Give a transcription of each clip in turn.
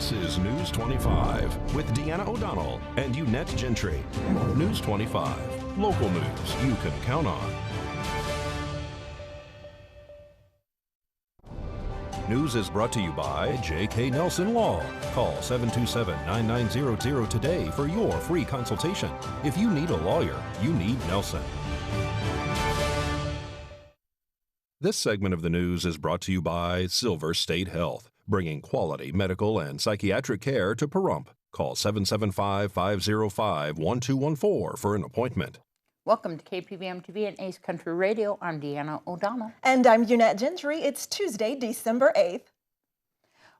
This is News 25 with Deanna O'Donnell and Unette Gentry. News 25, local news you can count on. News is brought to you by J.K. Nelson Law. Call 727-9900 today for your free consultation. If you need a lawyer, you need Nelson. This segment of the news is brought to you by Silver State Health, bringing quality medical and psychiatric care to Pahrump. Call 775-505-1214 for an appointment. Welcome to KPVM-TV and Ace Country Radio. I'm Deanna O'Donnell. And I'm Unette Gentry. It's Tuesday, December 8th.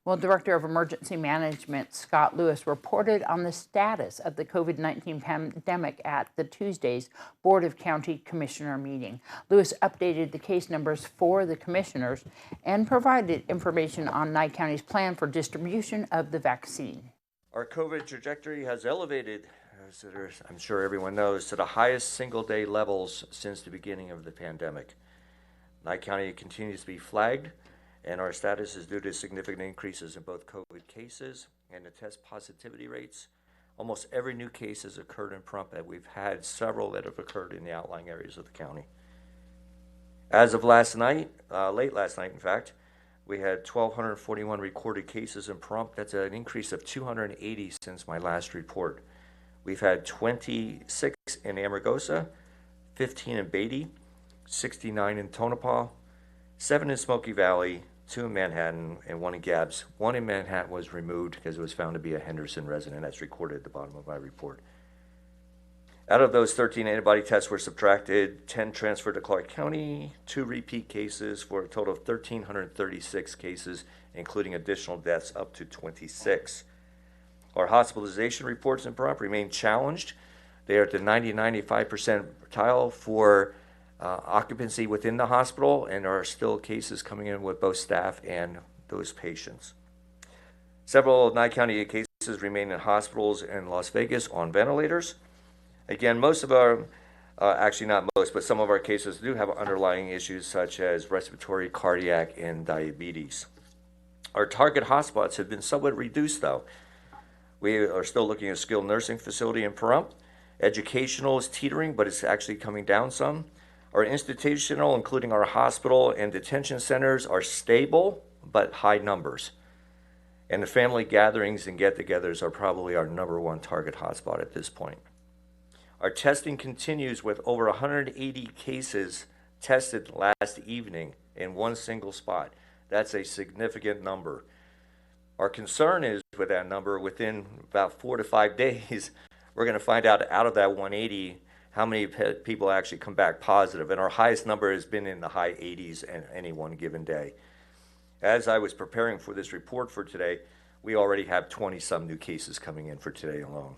Well, Director of Emergency Management Scott Lewis reported on the status of the COVID-19 pandemic at the Tuesday's Board of County Commissioner meeting. Lewis updated the case numbers for the commissioners and provided information on Nye County's plan for distribution of the vaccine. Our COVID trajectory has elevated, as I'm sure everyone knows, to the highest single-day levels since the beginning of the pandemic. Nye County continues to be flagged, and our status is due to significant increases in both COVID cases and the test positivity rates. Almost every new case has occurred in Pahrump, and we've had several that have occurred in the outlying areas of the county. As of last night, late last night in fact, we had 1,241 recorded cases in Pahrump. That's an increase of 280 since my last report. We've had 26 in Amargosa, 15 in Beatty, 69 in Tonopah, 7 in Smoky Valley, 2 in Manhattan, and 1 in Gabbs. 1 in Manhattan was removed because it was found to be a Henderson resident. That's recorded at the bottom of my report. Out of those, 13 antibody tests were subtracted, 10 transferred to Clark County, 2 repeat cases for a total of 1,336 cases, including additional deaths up to 26. Our hospitalization reports in Pahrump remain challenged. They are at the 90-95% percentile for occupancy within the hospital, and there are still cases coming in with both staff and those patients. Several Nye County cases remain in hospitals in Las Vegas on ventilators. Again, most of our, actually not most, but some of our cases do have underlying issues such as respiratory, cardiac, and diabetes. Our target hotspots have been somewhat reduced though. We are still looking at a skilled nursing facility in Pahrump. Educational is teetering, but it's actually coming down some. Our institutional, including our hospital and detention centers, are stable, but high numbers. And the family gatherings and get-togethers are probably our #1 target hotspot at this point. Our testing continues with over 180 cases tested last evening in one single spot. That's a significant number. Our concern is with that number, within about 4 to 5 days, we're going to find out of that 180 how many people actually come back positive. And our highest number has been in the high 80s in any one given day. As I was preparing for this report for today, we already have 20-some new cases coming in for today alone.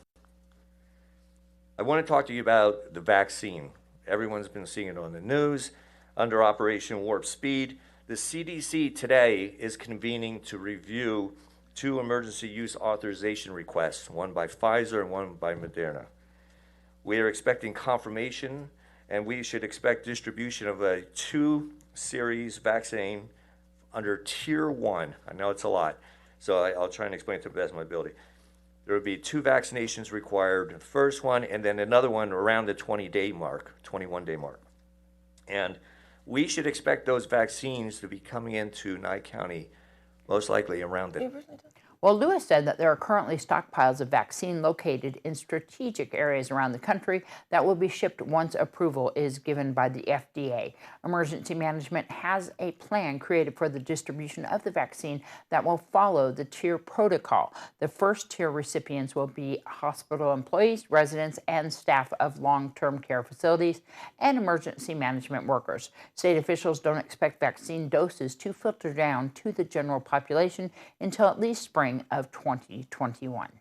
I want to talk to you about the vaccine. Everyone's been seeing it on the news. Under Operation Warp Speed, the CDC today is convening to review 2 emergency use authorization requests, one by Pfizer and one by Moderna. We are expecting confirmation, and we should expect distribution of a 2-series vaccine under Tier 1. I know it's a lot, so I'll try and explain it to the best of my ability. There will be 2 vaccinations required, the first one, and then another one around the 21-day mark. And we should expect those vaccines to be coming into Nye County most likely around the... Well, Lewis said that there are currently stockpiles of vaccine located in strategic areas around the country that will be shipped once approval is given by the FDA. Emergency management has a plan created for the distribution of the vaccine that will follow the tier protocol. The first tier recipients will be hospital employees, residents, and staff of long-term care facilities and emergency management workers. State officials don't expect vaccine doses to filter down to the general population until at least spring of 2021.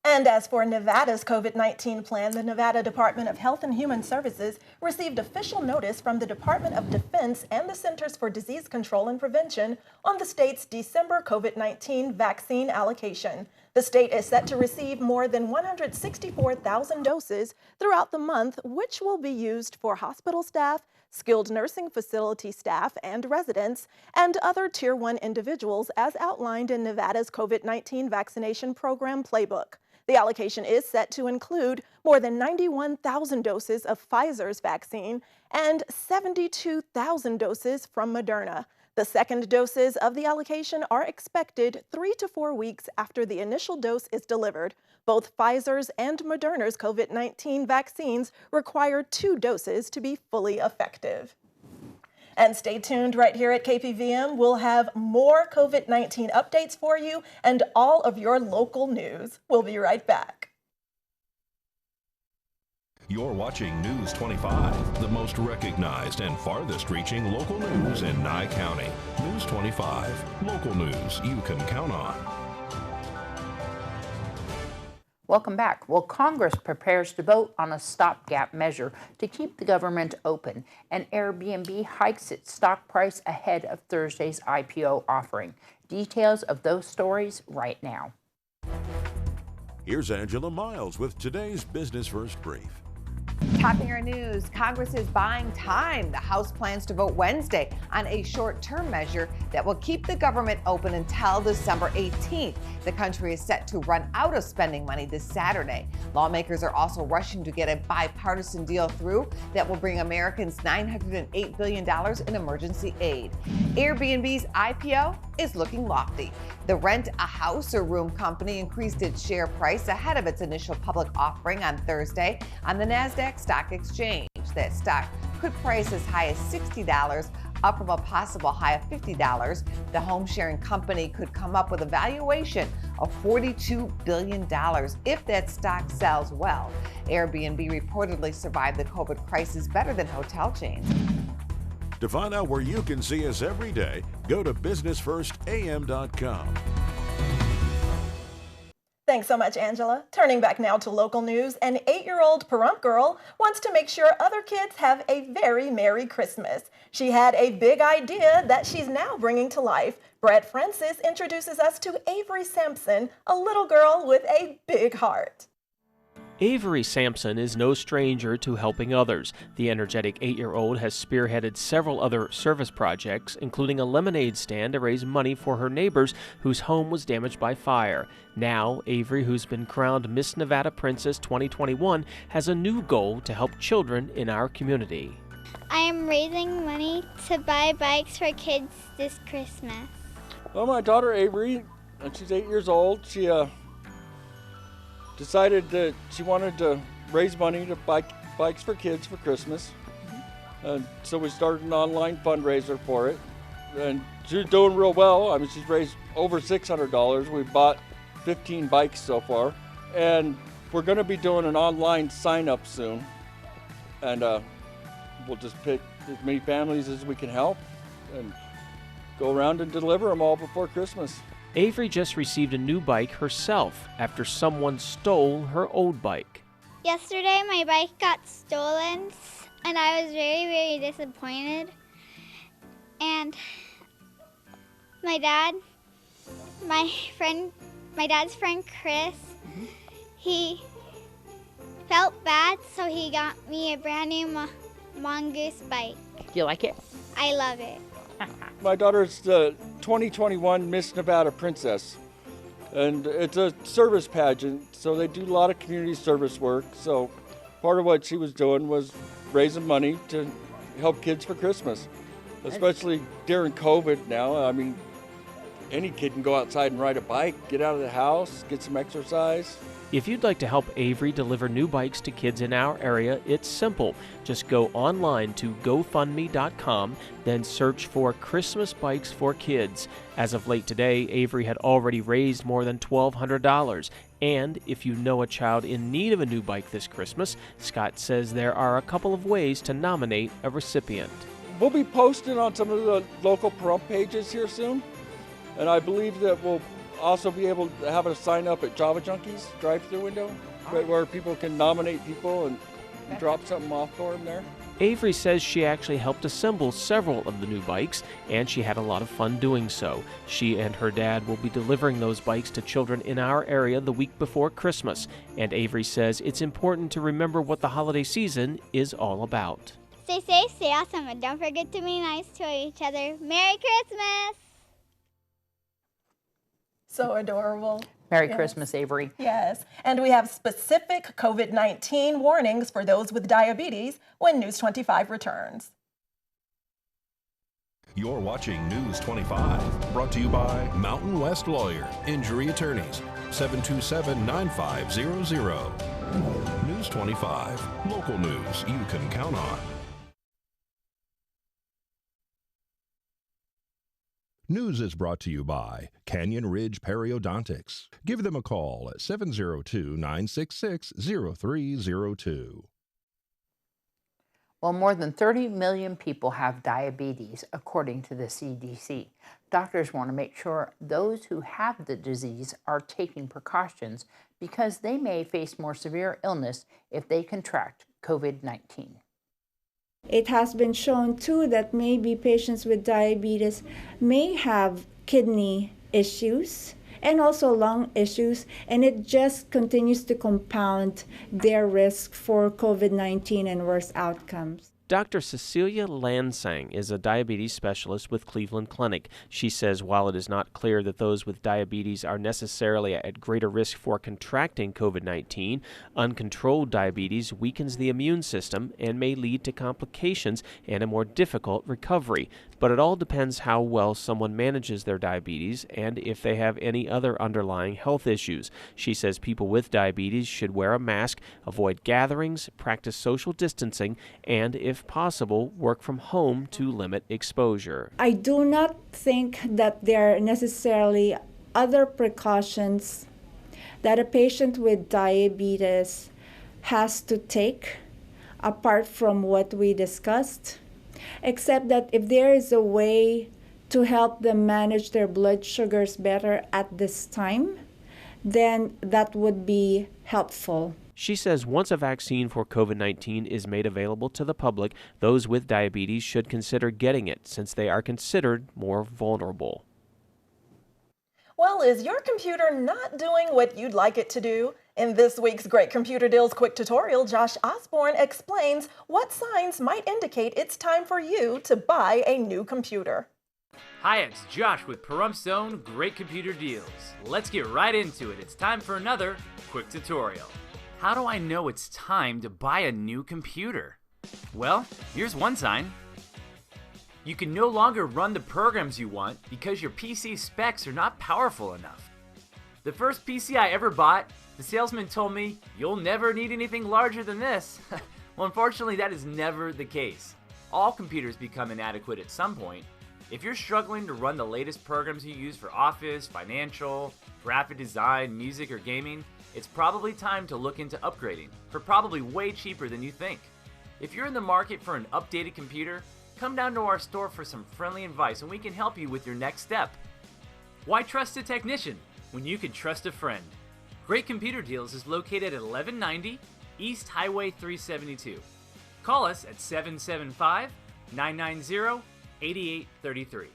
And as for Nevada's COVID-19 plan, the Nevada Department of Health and Human Services received official notice from the Department of Defense and the Centers for Disease Control and Prevention on the state's December COVID-19 vaccine allocation. The state is set to receive more than 164,000 doses throughout the month, which will be used for hospital staff, skilled nursing facility staff and residents, and other Tier 1 individuals as outlined in Nevada's COVID-19 vaccination program playbook. The allocation is set to include more than 91,000 doses of Pfizer's vaccine and 72,000 doses from Moderna. The second doses of the allocation are expected 3 to 4 weeks after the initial dose is delivered. Both Pfizer's and Moderna's COVID-19 vaccines require 2 doses to be fully effective. And stay tuned right here at KPVM. We'll have more COVID-19 updates for you and all of your local news. We'll be right back. You're watching News 25, the most recognized and farthest reaching local news in Nye County. News 25, local news you can count on. Welcome back. Well, Congress prepares to vote on a stopgap measure to keep the government open, and Airbnb hikes its stock price ahead of Thursday's IPO offering. Details of those stories right now. Here's Angela Miles with today's Business First Brief. Topping our news, Congress is buying time. The House plans to vote Wednesday on a short-term measure that will keep the government open until December 18th. The country is set to run out of spending money this Saturday. Lawmakers are also rushing to get a bipartisan deal through that will bring Americans $908 billion in emergency aid. Airbnb's IPO is looking lofty. The Rent a House or Room company increased its share price ahead of its initial public offering on Thursday on the NASDAQ Stock Exchange. That stock could price as high as $60, up from a possible high of $50. The home sharing company could come up with a valuation of $42 billion if that stock sells well. Airbnb reportedly survived the COVID crisis better than hotel chains. To find out where you can see us every day, go to businessfirstam.com. Thanks so much, Angela. Turning back now to local news, an 8-year-old Pahrump girl wants to make sure other kids have a very Merry Christmas. She had a big idea that she's now bringing to life. Brett Francis introduces us to Avery Sampson, a little girl with a big heart. Avery Sampson is no stranger to helping others. The energetic 8-year-old has spearheaded several other service projects, including a lemonade stand to raise money for her neighbors whose home was damaged by fire. Now, Avery, who's been crowned Miss Nevada Princess 2021, has a new goal to help children in our community. I am raising money to buy bikes for kids this Christmas. Well, my daughter Avery, she's 8 years old, she decided that she wanted to raise money to buy bikes for kids for Christmas. So we started an online fundraiser for it. And she's doing real well. I mean, she's raised over $600. We bought 15 bikes so far. And we're going to be doing an online sign up soon. And we'll just pick as many families as we can help and go around and deliver them all before Christmas. Avery just received a new bike herself after someone stole her old bike. Yesterday my bike got stolen and I was very, very disappointed. And my dad's friend Chris, he felt bad, so he got me a brand new Mongoose bike. Do you like it? I love it. My daughter's the 2021 Miss Nevada Princess, and it's a service pageant, so they do a lot of community service work. So part of what she was doing was raising money to help kids for Christmas, especially during COVID now. I mean, any kid can go outside and ride a bike, get out of the house, get some exercise. If you'd like to help Avery deliver new bikes to kids in our area, it's simple. Just go online to GoFundMe.com, then search for Christmas Bikes for Kids. As of late today, Avery had already raised more than $1,200. And if you know a child in need of a new bike this Christmas, Scott says there are a couple of ways to nominate a recipient. We'll be posting on some of the local Pahrump pages here soon, and I believe that we'll also be able to have a sign up at Java Junkies drive-through window where people can nominate people and drop something off for them there. Avery says she actually helped assemble several of the new bikes, and she had a lot of fun doing so. She and her dad will be delivering those bikes to children in our area the week before Christmas, and Avery says it's important to remember what the holiday season is all about. Stay safe, stay awesome, and don't forget to be nice to each other. Merry Christmas! So adorable. Merry Christmas, Avery. Yes, and we have specific COVID-19 warnings for those with diabetes when News 25 returns. You're watching News 25, brought to you by Mountain West Lawyer, Injury Attorneys, 727-9500. News 25, local news you can count on. News is brought to you by Canyon Ridge Periodontics. Give them a call at 702-966-0302. Well, more than 30 million people have diabetes, according to the CDC. Doctors want to make sure those who have the disease are taking precautions because they may face more severe illness if they contract COVID-19. It has been shown too that maybe patients with diabetes may have kidney issues and also lung issues, and it just continues to compound their risk for COVID-19 and worse outcomes. Dr. Cecilia Lansang is a diabetes specialist with Cleveland Clinic. She says while it is not clear that those with diabetes are necessarily at greater risk for contracting COVID-19, uncontrolled diabetes weakens the immune system and may lead to complications and a more difficult recovery. But it all depends how well someone manages their diabetes and if they have any other underlying health issues. She says people with diabetes should wear a mask, avoid gatherings, practice social distancing, and if possible, work from home to limit exposure. I do not think that there are necessarily other precautions that a patient with diabetes has to take apart from what we discussed, except that if there is a way to help them manage their blood sugars better at this time, then that would be helpful. She says once a vaccine for COVID-19 is made available to the public, those with diabetes should consider getting it since they are considered more vulnerable. Well, is your computer not doing what you'd like it to do? In this week's Great Computer Deals quick tutorial, Josh Osborne explains what signs might indicate it's time for you to buy a new computer. Hi, it's Josh with Pahrumph's own Great Computer Deals. Let's get right into it. It's time for another quick tutorial. How do I know it's time to buy a new computer? Well, here's one sign. You can no longer run the programs you want because your PC specs are not powerful enough. The first PC I ever bought, the salesman told me, "You'll never need anything larger than this." Well, unfortunately, that is never the case. All computers become inadequate at some point. If you're struggling to run the latest programs you use for office, financial, graphic design, music, or gaming, it's probably time to look into upgrading for probably way cheaper than you think. If you're in the market for an updated computer, come down to our store for some friendly advice and we can help you with your next step. Why trust a technician when you can trust a friend? Great Computer Deals is located at 1190 East Highway 372. Call us at 775-990-8833.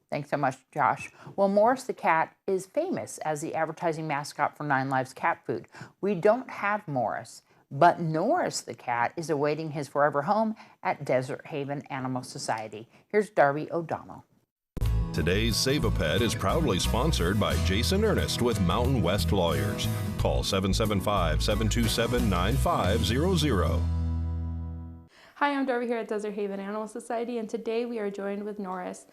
Thanks so much, Josh. Well, Morris the cat is famous as the advertising mascot for 9 Lives Cat Food. We don't have Morris, but Norris the cat is awaiting his forever home at Desert Haven Animal Society. Here's Darby O'Donnell. Today's Save a Pet is proudly sponsored by Jason Ernest with Mountain West Lawyers. Call 775-727-9500. Hi, I'm Darby here at Desert Haven Animal Society, and today we are joined with Norris.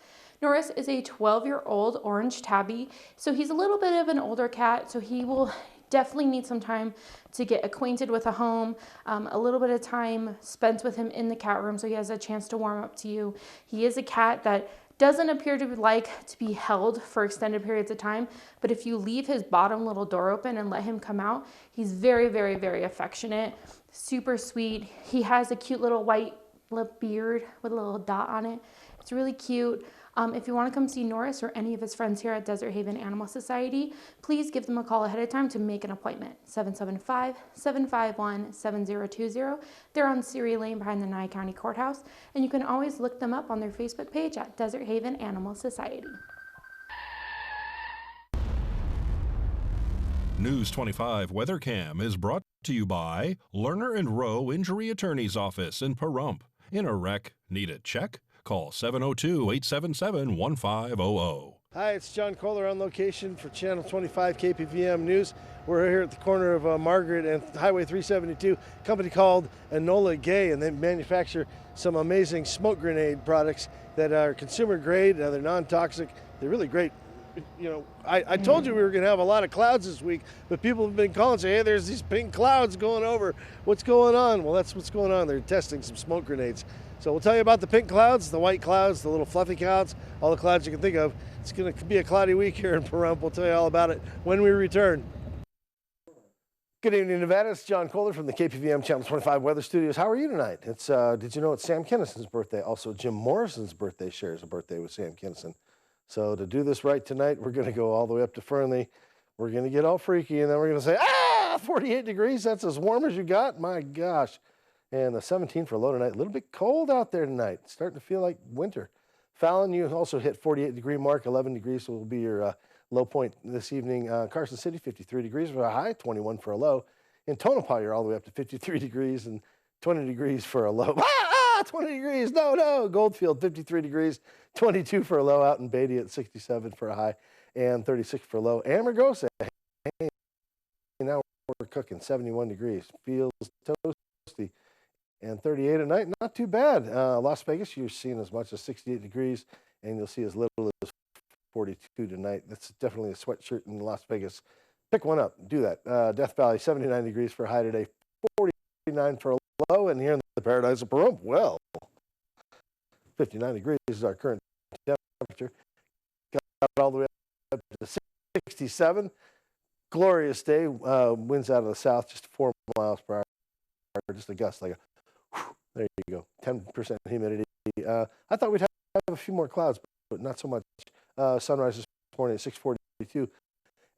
Norris is a 12-year-old orange tabby, so he's a little bit of an older cat, so he will definitely need some time to get acquainted with a home, a little bit of time spent with him in the cat room so he has a chance to warm up to you. He is a cat that doesn't appear to like to be held for extended periods of time, but if you leave his bottom little door open and let him come out, he's very, very, very affectionate, super sweet. He has a cute little white lip beard with a little dot on it. It's really cute. If you want to come see Norris or any of his friends here at Desert Haven Animal Society, please give them a call ahead of time to make an appointment. 775-751-7020. They're on Ceres Lane behind the Nye County Courthouse, and you can always look them up on their Facebook page at Desert Haven Animal Society. News 25 Weather Cam is brought to you by Lerner and Rowe Injury Attorney's Office in Pahrump. In a wreck, need a check? Call 702-877-1500. Hi, it's John Kohler on location for Channel 25 KPVM News. We're here at the corner of Margaret and Highway 372, a company called Enola Gay, and they manufacture some amazing smoke grenade products that are consumer grade. They're non-toxic. They're really great. You know, I told you we were going to have a lot of clouds this week, but people have been calling and saying, hey, there's these pink clouds going over. What's going on? Well, that's what's going on. They're testing some smoke grenades. So we'll tell you about the pink clouds, the white clouds, the little fluffy clouds, all the clouds you can think of. It's going to be a cloudy week here in Pahrump. We'll tell you all about it when we return. Good evening, Nevada. It's John Kohler from the KPVM Channel 25 Weather Studios. How are you tonight? It's did you know it's Sam Kinnison's birthday? Also, Jim Morrison's birthday shares a birthday with Sam Kinnison. So to do this right tonight, we're going to go all the way up to Fernley. We're going to get all freaky, and then we're going to say, 48 degrees. That's as warm as you got. My gosh. And the 17 for low tonight. A little bit cold out there tonight. It's starting to feel like winter. Fallon, you also hit 48-degree mark. 11 degrees will be your low point this evening. Carson City, 53 degrees for a high, 21 for a low. In Tonopah, you're all the way up to 53 degrees and 20 degrees for a low. 20 degrees, no. Goldfield, 53 degrees, 22 for a low. Out in Beatty at 67 for a high and 36 for a low. Amargosa, hey, now we're cooking, 71 degrees. Feels toasty. And 38 at night, not too bad. Las Vegas, you're seeing as much as 68 degrees, and you'll see as little as 42 tonight. That's definitely a sweatshirt in Las Vegas. Pick one up, do that. Death Valley, 79 degrees for a high today, 49 for a low, and here in the paradise of Pahrump, well, 59 degrees is our current temperature. Got all the way up to 67. Glorious day. Winds out of the south, just 4 miles per hour. Just a gust, like a whew, there you go. 10% humidity. I thought we'd have a few more clouds, but not so much. Sunrise this morning at 6:42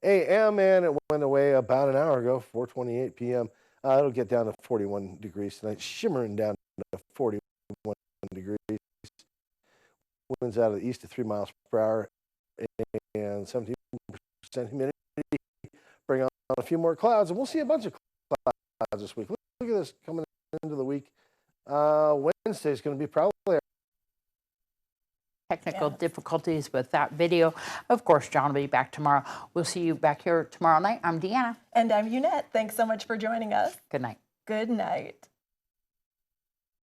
a.m. and it went away about an hour ago, 4:28 p.m. It'll get down to 41 degrees tonight, shimmering down to 41 degrees. Winds out of the east at 3 miles per hour and 17% humidity. Bring on a few more clouds, and we'll see a bunch of clouds this week. Look at this coming into the week. Wednesday is going to be probably technical difficulties with that video. Of course, John will be back tomorrow. We'll see you back here tomorrow night. I'm Deanna. And I'm Unette. Thanks so much for joining us. Good night. Good night.